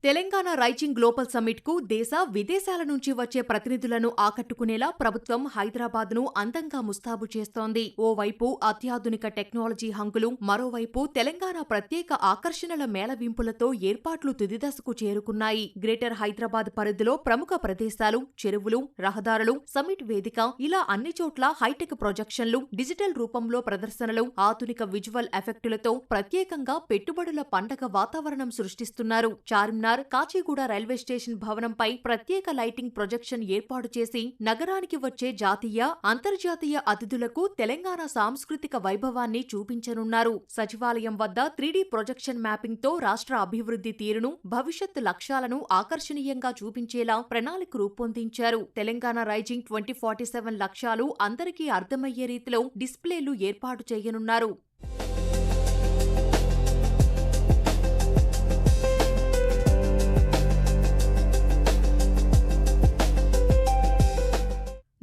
Telangana rising global summit కు దేశ విదేశాల నుంచి వచ్చే ప్రతినిధులను ఆకట్టుకునేలా ప్రభుత్వం హైదరాబాద్ను అందంగా ముస్తాబు చేస్తోంది. ఓవైపు అత్యాధునిక టెక్నాలజీ హంగులు, మరోవైపు తెలంగాణ ప్రత్యేక ఆకర్షణల మేళవింపులతో ఏర్పాట్లు తుదిదశకు చేరుకున్నాయి. గ్రేటర్ హైదరాబాద్ పరిధిలో ప్రముఖ ప్రదేశాలు, చెరువులు, రహదారులు, సమ్మిట్ వేదిక ఇలా అన్ని చోట్ల హైటెక్ ప్రొజెక్షన్లు, డిజిటల్ రూపంలో ప్రదర్శనలు, ఆధునిక విజువల్ ఎఫెక్టులతో ప్రత్యేకంగా పెట్టుబడుల పండగ వాతావరణం సృష్టిస్తున్నారు. చార్మినార్, కాచిగూడ రైల్వే స్టేషన్ భవనంపై ప్రత్యేక లైటింగ్ ప్రొజెక్షన్ ఏర్పాటు చేసి నగరానికి వచ్చే జాతీయ, అంతర్జాతీయ అతిథులకు తెలంగాణ సాంస్కృతిక వైభవాన్ని చూపించనున్నారు. సచివాలయం వద్ద 3D ప్రొజెక్షన్ మ్యాపింగ్ తో రాష్ట్ర అభివృద్ధి తీరును, భవిష్యత్ లక్ష్యాలను ఆకర్షణీయంగా చూపించేలా ప్రణాళిక రూపొందించారు. తెలంగాణ రైజింగ్ 2047 లక్ష్యాలు అందరికీ అర్థమయ్యే రీతిలో డిస్ప్లేలు ఏర్పాటు చేయనున్నారు.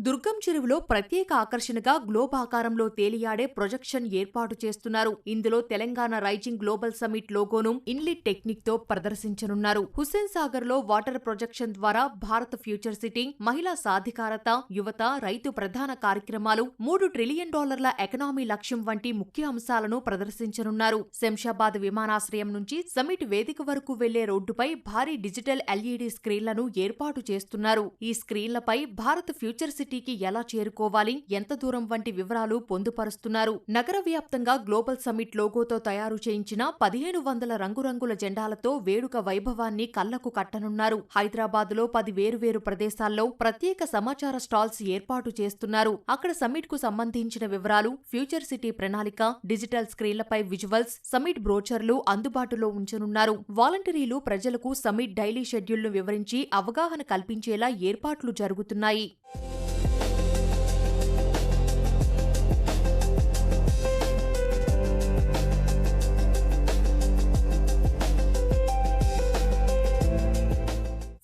దుర్గం చెరువులో ప్రత్యేక ఆకర్షణగా గ్లోబ్ ఆకారంలో తేలియాడే ప్రొజెక్షన్ ఏర్పాటు చేస్తున్నారు. ఇందులో తెలంగాణ రైజింగ్ గ్లోబల్ సమ్మిట్ లోగోను ఇన్లిట్ టెక్నిక్ తో ప్రదర్శించనున్నారు. హుస్సేన్ సాగర్ లో వాటర్ ప్రొజెక్షన్ ద్వారా భారత్ ఫ్యూచర్ సిటీ, మహిళా సాధికారత, యువత, రైతు ప్రధాన కార్యక్రమాలు, $3 ట్రిలియన్ ఎకనామీ లక్ష్యం వంటి ముఖ్య అంశాలను ప్రదర్శించనున్నారు. శంషాబాద్ విమానాశ్రయం నుంచి సమ్మిట్ వేదిక వరకు వెళ్లే రోడ్డుపై భారీ డిజిటల్ LED స్క్రీన్లను ఏర్పాటు చేస్తున్నారు. ఈ స్క్రీన్లపై భారత్ ఫ్యూచర్ సిటీ ఎలా చేరుకోవాలి, ఎంత దూరం వంటి వివరాలు పొందుపరుస్తున్నారు. నగర వ్యాప్తంగా గ్లోబల్ సమ్మిట్ లోగోతో తయారు చేయించిన 1500 రంగురంగుల జెండాలతో వేడుక వైభవాన్ని కళ్లకు కట్టనున్నారు. హైదరాబాద్ లో 10 వేరువేరు ప్రదేశాల్లో ప్రత్యేక సమాచార స్టాల్స్ ఏర్పాటు చేస్తున్నారు. అక్కడ సమ్మిట్ కు సంబంధించిన వివరాలు, ఫ్యూచర్ సిటీ ప్రణాళిక, డిజిటల్ స్క్రీన్లపై విజువల్స్, సమ్మిట్ బ్రోచర్లు అందుబాటులో ఉంచనున్నారు. వాలంటీర్లు ప్రజలకు సమ్మిట్ డైలీ షెడ్యూల్ను వివరించి అవగాహన కల్పించేలా ఏర్పాట్లు జరుగుతున్నాయి.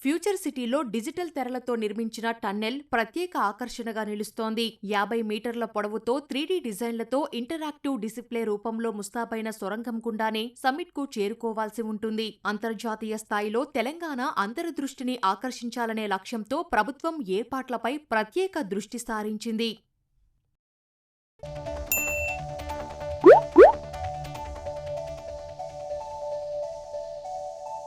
ఫ్యూచర్ సిటీలో డిజిటల్ తెరలతో నిర్మించిన టన్నెల్ ప్రత్యేక ఆకర్షణగా నిలుస్తోంది. 50 మీటర్ల పొడవుతో 3D డిజైన్లతో ఇంటరాక్టివ్ డిస్ప్లే రూపంలో ముస్తాబైన సొరంగం గుండానే సమ్మిట్ కు చేరుకోవాల్సి ఉంటుంది. అంతర్జాతీయ స్థాయిలో తెలంగాణ అందరి దృష్టిని ఆకర్షించాలనే లక్ష్యంతో ప్రభుత్వం ఏర్పాట్లపై ప్రత్యేక దృష్టి సారించింది.